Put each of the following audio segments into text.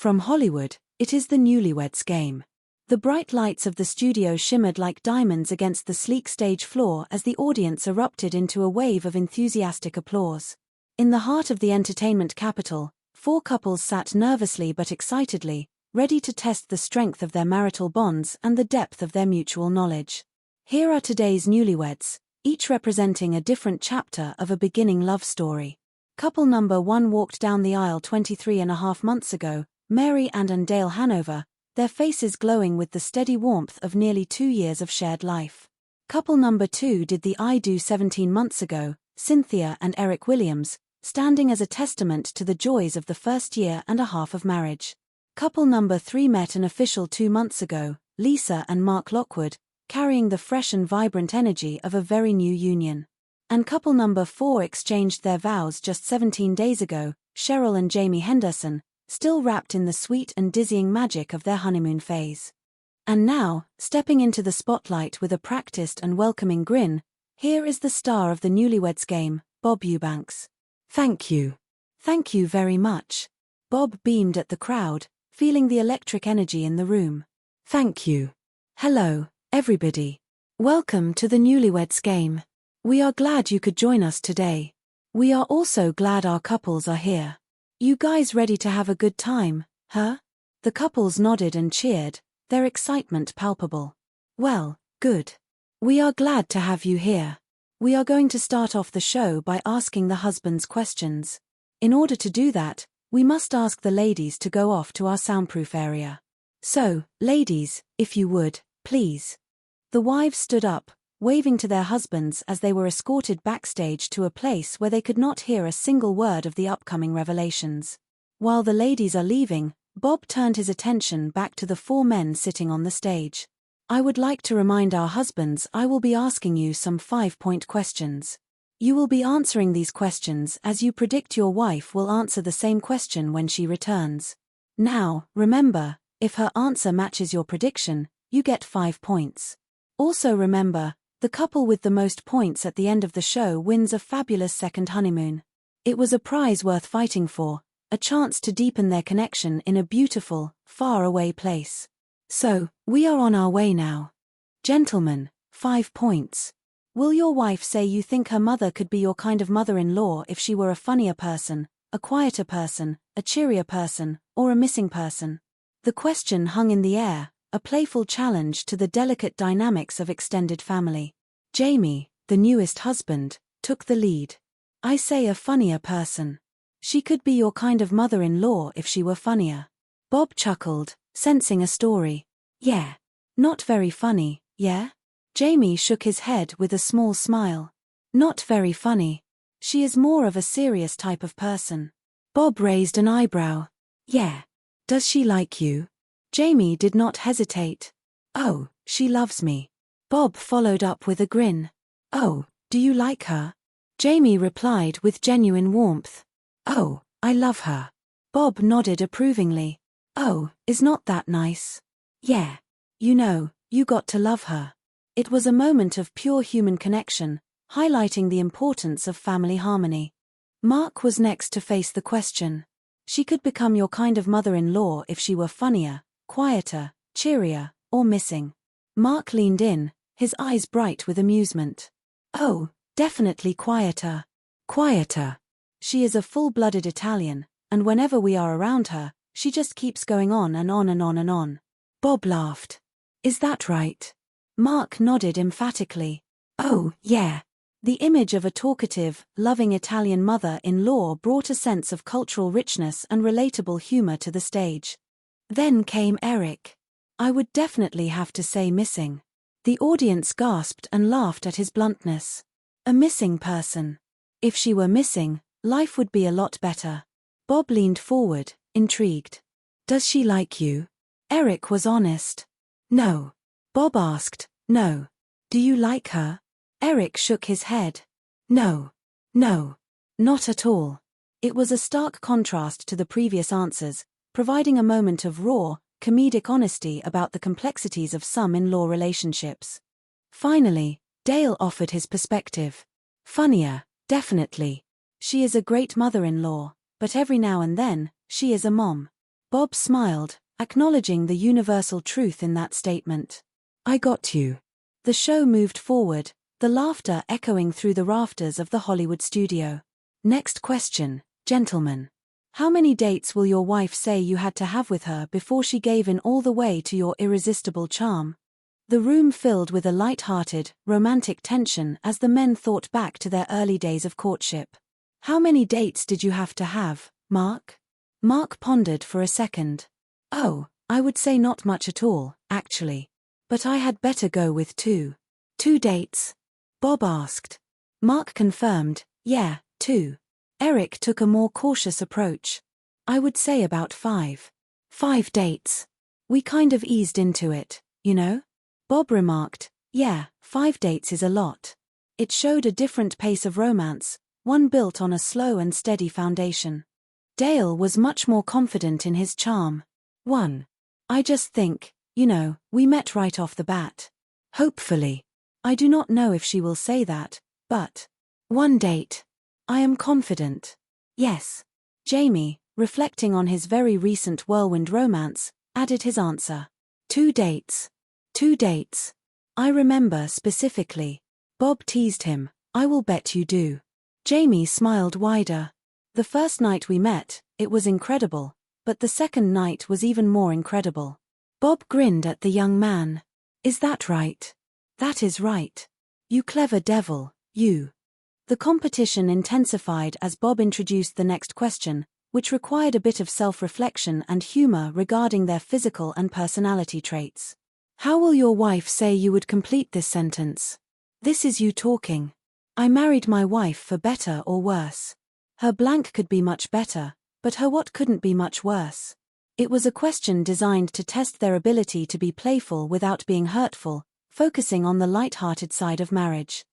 From Hollywood, it is the Newlyweds game. The bright lights of the studio shimmered like diamonds against the sleek stage floor as the audience erupted into a wave of enthusiastic applause. In the heart of the entertainment capital, four couples sat nervously but excitedly, ready to test the strength of their marital bonds and the depth of their mutual knowledge. Here are today's newlyweds, each representing a different chapter of a beginning love story. Couple number 1 walked down the aisle 23.5 months ago, Mary and Dale Hanover, their faces glowing with the steady warmth of nearly 2 years of shared life. Couple number 2 did the I do 17 months ago, Cynthia and Eric Williams, standing as a testament to the joys of the first year and a half of marriage. Couple number 3 met an official 2 months ago, Lisa and Mark Lockwood, carrying the fresh and vibrant energy of a very new union. And couple number 4 exchanged their vows just 17 days ago, Cheryl and Jamie Henderson, still wrapped in the sweet and dizzying magic of their honeymoon phase. And now, stepping into the spotlight with a practiced and welcoming grin, here is the star of the Newlyweds game, Bob Eubanks. Thank you. Thank you very much. Bob beamed at the crowd, feeling the electric energy in the room. Thank you. Hello, everybody. Welcome to the Newlyweds game. We are glad you could join us today. We are also glad our couples are here. You guys ready to have a good time, huh? The couples nodded and cheered, their excitement palpable. Well, good. We are glad to have you here. We are going to start off the show by asking the husbands questions. In order to do that, we must ask the ladies to go off to our soundproof area. So, ladies, if you would, please. The wives stood up, waving to their husbands as they were escorted backstage to a place where they could not hear a single word of the upcoming revelations. While the ladies are leaving, Bob turned his attention back to the 4 men sitting on the stage. I would like to remind our husbands I will be asking you some 5-point questions. You will be answering these questions as you predict your wife will answer the same question when she returns. Now, remember, if her answer matches your prediction, you get 5 points. Also remember, the couple with the most points at the end of the show wins a fabulous second honeymoon. It was a prize worth fighting for, a chance to deepen their connection in a beautiful, far-away place. So, we are on our way now. Gentlemen, 5 points. Will your wife say you think her mother could be your kind of mother-in-law if she were a funnier person, a quieter person, a cheerier person, or a missing person? The question hung in the air, a playful challenge to the delicate dynamics of extended family. Jamie, the newest husband, took the lead. I say a funnier person. She could be your kind of mother-in-law if she were funnier. Bob chuckled, sensing a story. Yeah. Not very funny, yeah? Jamie shook his head with a small smile. Not very funny. She is more of a serious type of person. Bob raised an eyebrow. Yeah. Does she like you? Jamie did not hesitate. Oh, she loves me. Bob followed up with a grin. Oh, do you like her? Jamie replied with genuine warmth. Oh, I love her. Bob nodded approvingly. Oh, is not that nice? Yeah. You know, you got to love her. It was a moment of pure human connection, highlighting the importance of family harmony. Mark was next to face the question. She could become your kind of mother-in-law if she were funnier, quieter, cheerier, or missing. Mark leaned in, his eyes bright with amusement. Oh, definitely quieter. Quieter. She is a full-blooded Italian, and whenever we are around her, she just keeps going on and on and on and on. Bob laughed. Is that right? Mark nodded emphatically. Oh, yeah. The image of a talkative, loving Italian mother-in-law brought a sense of cultural richness and relatable humor to the stage. Then came Eric. I would definitely have to say missing. The audience gasped and laughed at his bluntness. A missing person. If she were missing, life would be a lot better. Bob leaned forward, intrigued. Does she like you? Eric was honest. No. Bob asked, no. Do you like her? Eric shook his head. No. No. Not at all. It was a stark contrast to the previous answers, providing a moment of raw, comedic honesty about the complexities of some in-law relationships. Finally, Dale offered his perspective. Funnier, definitely. She is a great mother-in-law, but every now and then, she is a mom. Bob smiled, acknowledging the universal truth in that statement. I got you. The show moved forward, the laughter echoing through the rafters of the Hollywood studio. Next question, gentlemen. How many dates will your wife say you had to have with her before she gave in all the way to your irresistible charm? The room filled with a light-hearted, romantic tension as the men thought back to their early days of courtship. How many dates did you have to have, Mark? Mark pondered for a second. Oh, I would say not much at all, actually. But I had better go with 2. 2 dates? Bob asked. Mark confirmed, yeah, 2. Eric took a more cautious approach. I would say about 5. 5 dates. We kind of eased into it, you know? Bob remarked, yeah, 5 dates is a lot. It showed a different pace of romance, one built on a slow and steady foundation. Dale was much more confident in his charm. 1. I just think, you know, we met right off the bat. Hopefully. I do not know if she will say that, but 1 date. I am confident. Yes. Jamie, reflecting on his very recent whirlwind romance, added his answer. 2 dates. 2 dates. I remember specifically. Bob teased him, I will bet you do. Jamie smiled wider. The first night we met, it was incredible, but the second night was even more incredible. Bob grinned at the young man. Is that right? That is right. You clever devil, you. The competition intensified as Bob introduced the next question, which required a bit of self-reflection and humor regarding their physical and personality traits. How will your wife say you would complete this sentence? This is you talking. I married my wife for better or worse. Her blank could be much better, but her what couldn't be much worse. It was a question designed to test their ability to be playful without being hurtful, focusing on the light-hearted side of marriage.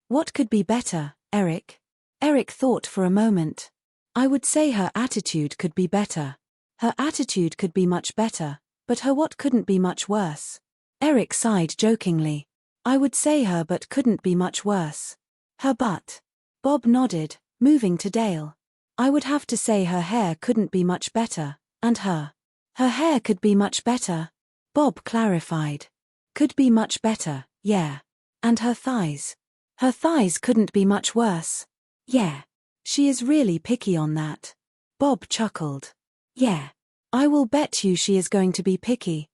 What could be better, Eric? Eric thought for a moment. I would say her attitude could be better. Her attitude could be much better, but her what couldn't be much worse. Eric sighed jokingly. I would say her but couldn't be much worse. Her butt. Bob nodded, moving to Dale. I would have to say her hair couldn't be much better, and her hair could be much better. Bob clarified. Could be much better, yeah. And her thighs. Her thighs couldn't be much worse. Yeah. She is really picky on that. Bob chuckled. Yeah. I will bet you she is going to be picky.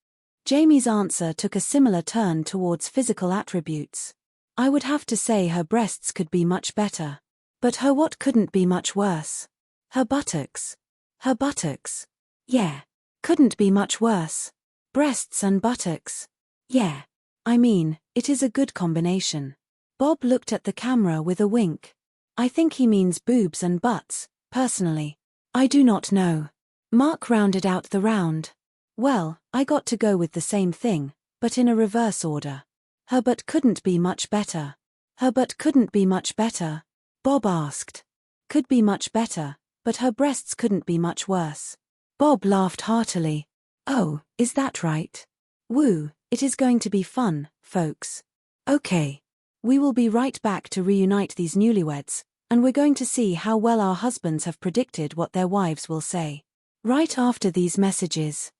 Jamie's answer took a similar turn towards physical attributes. I would have to say her breasts could be much better. But her what couldn't be much worse? Her buttocks. Her buttocks. Yeah. Couldn't be much worse. Breasts and buttocks. Yeah. I mean, it is a good combination. Bob looked at the camera with a wink. I think he means boobs and butts, personally. I do not know. Mark rounded out the round. Well, I got to go with the same thing, but in a reverse order. Her butt couldn't be much better. Her butt couldn't be much better. Bob asked. Could be much better, but her breasts couldn't be much worse. Bob laughed heartily. Oh, is that right? Woo, it is going to be fun, folks. Okay. We will be right back to reunite these newlyweds, and we're going to see how well our husbands have predicted what their wives will say. Right after these messages.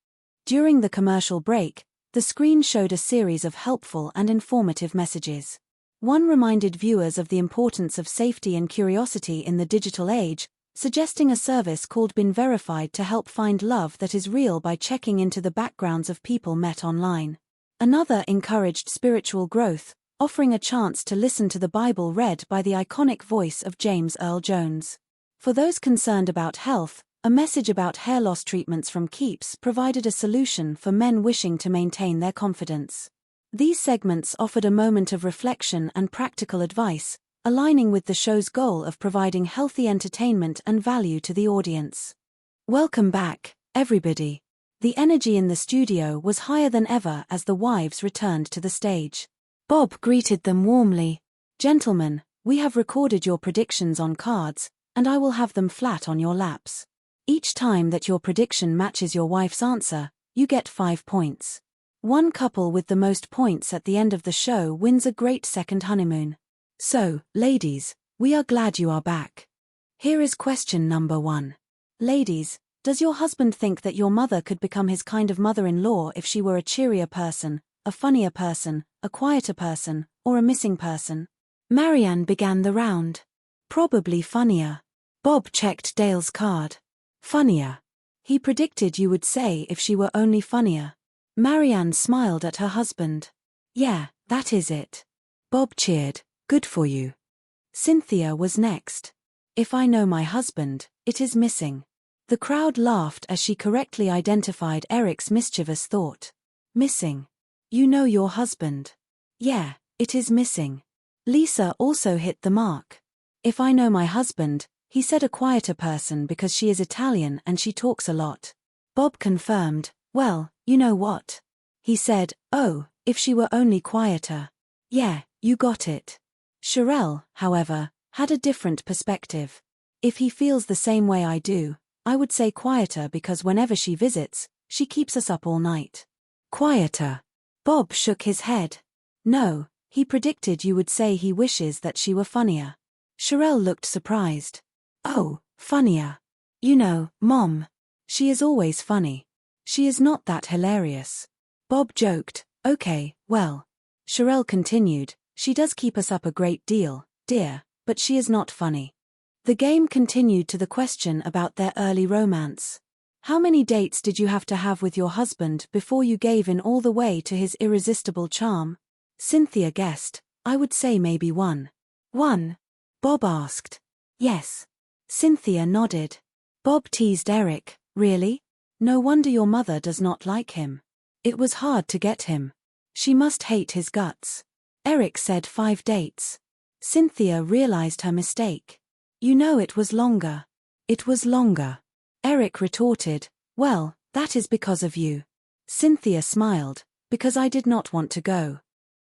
During the commercial break, the screen showed a series of helpful and informative messages. One reminded viewers of the importance of safety and curiosity in the digital age, suggesting a service called Been Verified to help find love that is real by checking into the backgrounds of people met online. Another encouraged spiritual growth, offering a chance to listen to the Bible read by the iconic voice of James Earl Jones. For those concerned about health, a message about hair loss treatments from Keeps provided a solution for men wishing to maintain their confidence. These segments offered a moment of reflection and practical advice, aligning with the show's goal of providing healthy entertainment and value to the audience. Welcome back, everybody. The energy in the studio was higher than ever as the wives returned to the stage. Bob greeted them warmly. Gentlemen, we have recorded your predictions on cards, and I will have them flat on your laps. Each time that your prediction matches your wife's answer, you get 5 points. One couple with the most points at the end of the show wins a great second honeymoon. So, ladies, we are glad you are back. Here is question number 1. Ladies, Does your husband think that your mother could become his kind of mother-in-law if she were a cheerier person, a funnier person, a quieter person, or a missing person? Marianne began the round. Probably funnier. Bob checked Dale's card. Funnier. He predicted you would say if she were only funnier. Marianne smiled at her husband. Yeah, that is it. Bob cheered. Good for you. Cynthia was next. If I know my husband, it is missing. The crowd laughed as she correctly identified Eric's mischievous thought. Missing. You know your husband. Yeah, it is missing. Lisa also hit the mark. If I know my husband, he said a quieter person because she is Italian and she talks a lot. Bob confirmed, well, you know what? He said, oh, if she were only quieter. Yeah, you got it. Sherelle, however, had a different perspective. If he feels the same way I do, I would say quieter because whenever she visits, she keeps us up all night. Quieter. Bob shook his head. No, he predicted you would say he wishes that she were funnier. Sherelle looked surprised. Oh, funnier. You know, Mom. She is always funny. She is not that hilarious. Bob joked, okay, well. Sherelle continued, she does keep us up a great deal, dear, but she is not funny. The game continued to the question about their early romance. How many dates did you have to have with your husband before you gave in all the way to his irresistible charm? Cynthia guessed, I would say maybe one. One? Bob asked. Yes. Cynthia nodded. Bob teased Eric, really? No wonder your mother does not like him. It was hard to get him. She must hate his guts. Eric said 5 dates. Cynthia realized her mistake. You know it was longer. It was longer. Eric retorted, well, that is because of you. Cynthia smiled, because I did not want to go.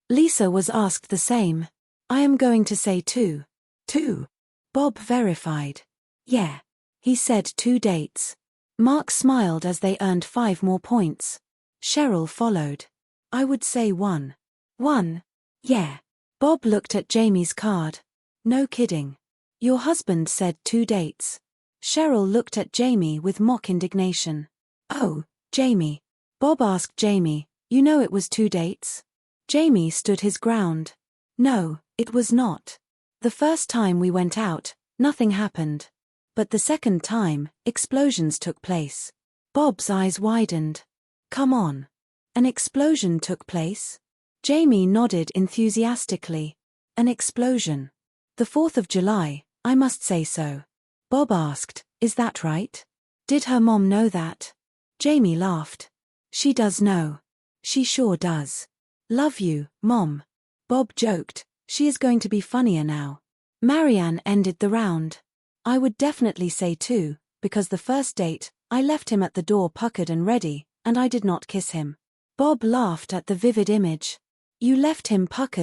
Lisa was asked the same. I am going to say 2. 2. Bob verified. Yeah. He said 2 dates. Mark smiled as they earned 5 more points. Cheryl followed. I would say 1. 1. Yeah. Bob looked at Jamie's card. No kidding. Your husband said 2 dates. Cheryl looked at Jamie with mock indignation. Oh, Jamie. Bob asked Jamie, you know it was 2 dates? Jamie stood his ground. No, it was not. The first time we went out, nothing happened. But the second time, explosions took place. Bob's eyes widened. Come on. An explosion took place? Jamie nodded enthusiastically. An explosion. The 4th of July, I must say so. Bob asked, is that right? Did her mom know that? Jamie laughed. She does know. She sure does. Love you, Mom. Bob joked, she is going to be funnier now. Marianne ended the round. I would definitely say 2, because the first date, I left him at the door puckered and ready, and I did not kiss him. Bob laughed at the vivid image. You left him puckered.